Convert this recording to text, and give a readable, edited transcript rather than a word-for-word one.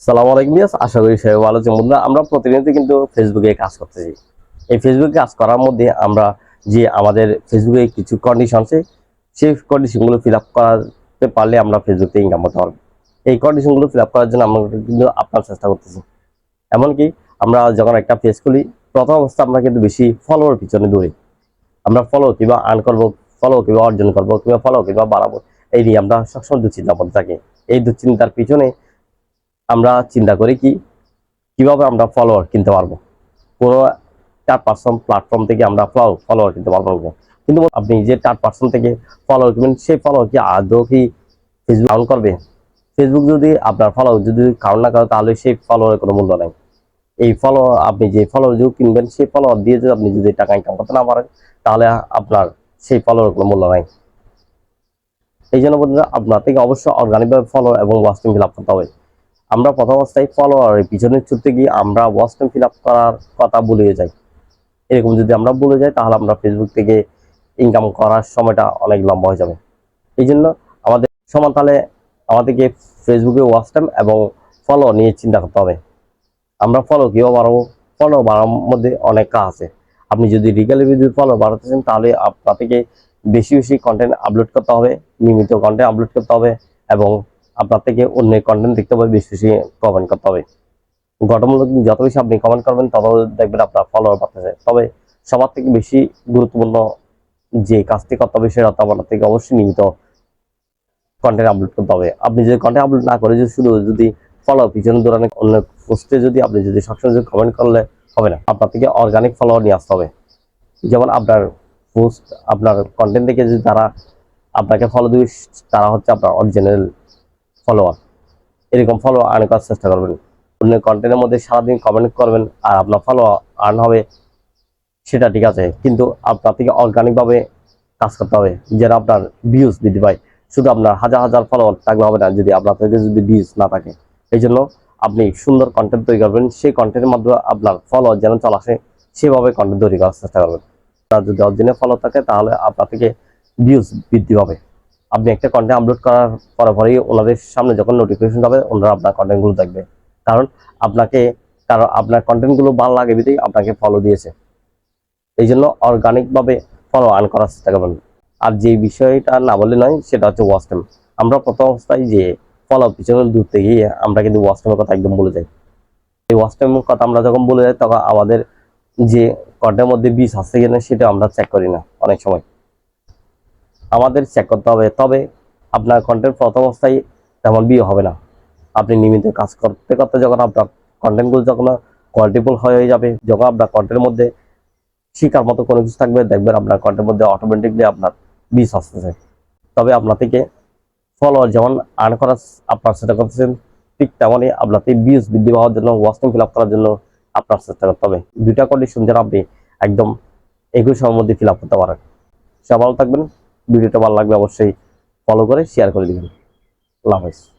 সালাম আলাইকুম বিয়াস, আশা করি সবাই ভালো আছেন। বন্ধুরা, আমরা প্রতিনিয়ত কিন্তু ফেসবুকে কাজ করতেছি। এই ফেসবুকে কাজ করার মধ্যে আমরা যে আমাদের ফেসবুকে কিছু কন্ডিশন আছে, সেই কন্ডিশনগুলো ফিল আপ করতে পারলে আমরা ফেসবুক থেকে ইনকাম করতে পারবো। এই কন্ডিশনগুলো ফিল আপ করার জন্য আমরা কিন্তু আপনার চেষ্টা করতেছি। এমনকি আমরা যখন একটা পেজ খুলি, প্রথম অবস্থা আমরা কিন্তু বেশি ফলোয়ার পিছনে দৌড়ি। আমরা ফলো কিংবা আর্ন করবো, ফলো কিংবা অর্জন করবো, কিংবা ফলো কিংবা বাড়াবো, এই নিয়ে আমরা সবসময় দুশ্চিন্তা করতে থাকি। এই দুশ্চিন্তার পিছনে আমরা চিন্তা করি কিভাবে আমরা ফলোয়ার কিনতে পারবো। কোনো চার পার্সন প্ল্যাটফর্ম থেকে আমরা ফলোয়ার কিনতে পারবো না। কিন্তু আপনি যে 4% থেকে ফলোয়ার কিনবেন, সেই ফলোয়ার কি আদৌ কি ফেসবুক কাউন্ট করবে? ফেসবুক যদি আপনার ফলোয়ার যদি কাউন্ট না করে, তাহলে সেই ফলোয়ারের কোনো মূল্য নাই। এই আপনি যে ফলোয়ার যদি কিনবেন, সেই ফলোয়ার দিয়ে যদি আপনি যদি টাকা ইনকাম করতে না পারেন, তাহলে আপনার সেই ফলোয়ারের কোনো মূল্য নাই। এই জন্য বন্ধুরা, আপনার থেকে অবশ্যই অর্গানিকভাবে ফলো এবং ওয়াচ টাইম ফিল আপ করতে হবে। আমরা প্রথম অবস্থায় ফলোয়ারের পিছনে ছুটতে গিয়ে আমরা ওয়াচ টাইম ফিল আপ করার কথা ভুলে যাই। এরকম যদি আমরা ভুলে যাই, তাহলে আমরা ফেসবুক থেকে ইনকাম করার সময়টা অনেক লম্বা হয়ে যাবে। এই জন্য আমাদের সমানতালে আমাদেরকে ফেসবুকে ওয়াচ টাইম এবং ফলো নিয়ে চিন্তা করতে হবে। আমরা ফলো কীভাবে বাড়াবো? ফলো বাড়ানোর মধ্যে অনেক কাজ আছে। আপনি যদি রেগুলারলি যদি ফলো বাড়াতে চান, তাহলে আপনার থেকে বেশি বেশি কন্টেন্ট আপলোড করতে হবে, নিয়মিত কন্টেন্ট আপলোড করতে হবে, এবং আপনার থেকে অন্যের কন্টেন্ট দেখতে হবে, বেশি বেশি কমেন্ট করতে হবে। গঠনমূলক যত বেশি আপনি কমেন্ট করবেন, তত দেখবেন আপনার ফলোয়ার বাড়তেছে। তবে সবার থেকে বেশি গুরুত্বপূর্ণ যে কাজটি করতে হবে, সেটা আপনার থেকে অবশ্যই নিয়মিত কন্টেন্ট আপলোড করতে হবে। আপনি যদি কন্টেন্ট আপলোড না করে শুধু যদি ফলো পিছনে দৌড়ানো, অন্য পোস্টে যদি আপনি যদি সবসময় যদি কমেন্ট করলে হবে না। আপনার থেকে অর্গানিক ফলোয়ার নিয়ে আসতে হবে। যেমন আপনার পোস্ট, আপনার কন্টেন্ট দেখে যদি তারা আপনাকে ফলো দিবে, তারা হচ্ছে আপনার অরিজিনাল ফলোয়ার। এরকম ফলো আর্ন করার চেষ্টা করবেন। অন্য কন্টেন্টের মধ্যে সারাদিন কমেন্ট করবেন আর আপনার ফলো আর্ন হবে, সেটা ঠিক আছে, কিন্তু আপনার থেকে অর্গানিকভাবে কাজ করতে হবে, যেন আপনার ভিউজ বৃদ্ধি পায়। শুধু আপনার হাজার হাজার ফলোয়ার থাকলে হবে না, যদি আপনার থেকে যদি ভিউজ না থাকে। এই জন্য আপনি সুন্দর কন্টেন্ট তৈরি করবেন, সেই কন্টেন্টের মাধ্যমে আপনার ফলোয়ার যেন চলে আসে, সেভাবে কন্টেন্ট তৈরি করার চেষ্টা করবেন। তার যদি অরিজিনাল ফলো থাকে, তাহলে আপনার থেকে ভিউজ বৃদ্ধি পাবে। আপনি একটা কন্টেন্ট আপলোড করার পরেই ওনাদের সামনে যখন নোটিফিকেশন যাবে, ওনারা আপনার কন্টেন্টগুলো দেখবে। কারণ আপনার কন্টেন্টগুলো ভালো লাগে বিধায় আপনাকে ফলো দিয়েছে। এই জন্য অর্গানিকভাবে ফলো আর্ন করার চেষ্টা করবেন। আর যে বিষয়টা না বললে নয়, সেটা হচ্ছে ওয়াচ টাইম। আমরা প্রথম অবস্থায় যে ফলো পিছনে দূরতে গিয়ে আমরা কিন্তু ওয়াচ টাইমের কথা একদম ভুলে যাই। এই ওয়াচ টাইমের কথা আমরা যখন ভুলে যাই, তখন আমাদের যে কন্টেন্টের মধ্যে বিষ আসছে কিনা সেটা আমরা চেক করি না। অনেক সময় আমাদের চেক করতে হবে। তবে আপনার কন্টেন্ট প্রথম অবস্থায় তেমন বিয়ে হবে না। আপনি নিয়মিত কাজ করতে করতে যখন আপনার কন্টেন্টগুলো যখন কোয়ালিটিফুল হয়ে যাবে, যখন আপনার কন্টেন্টের মধ্যে শিকার মতো কোনো কিছু থাকবে, দেখবেন আপনার কন্টেন্টের মধ্যে অটোমেটিকলি আপনার বিষ আসতেছে। তবে আপনার থেকে ফলোয়ার যেমন আর্ন করার আপনার চেষ্টা করতেছেন, ঠিক তেমনই আপনার থেকে ভিউজ বৃদ্ধি পাওয়ার জন্য, ওয়াচ টাইম ফিল আপ করার জন্য আপনার চেষ্টা করতে হবে। দুইটা কন্ডিশন যেন আপনি একদম একই সময়ের মধ্যে ফিল আপ করতে পারেন। সব ভালো থাকবেন। ভিডিওটা ভালো লাগলে অবশ্যই ফলো করে শেয়ার করে দিবেন। আল্লাহ হাফেজ।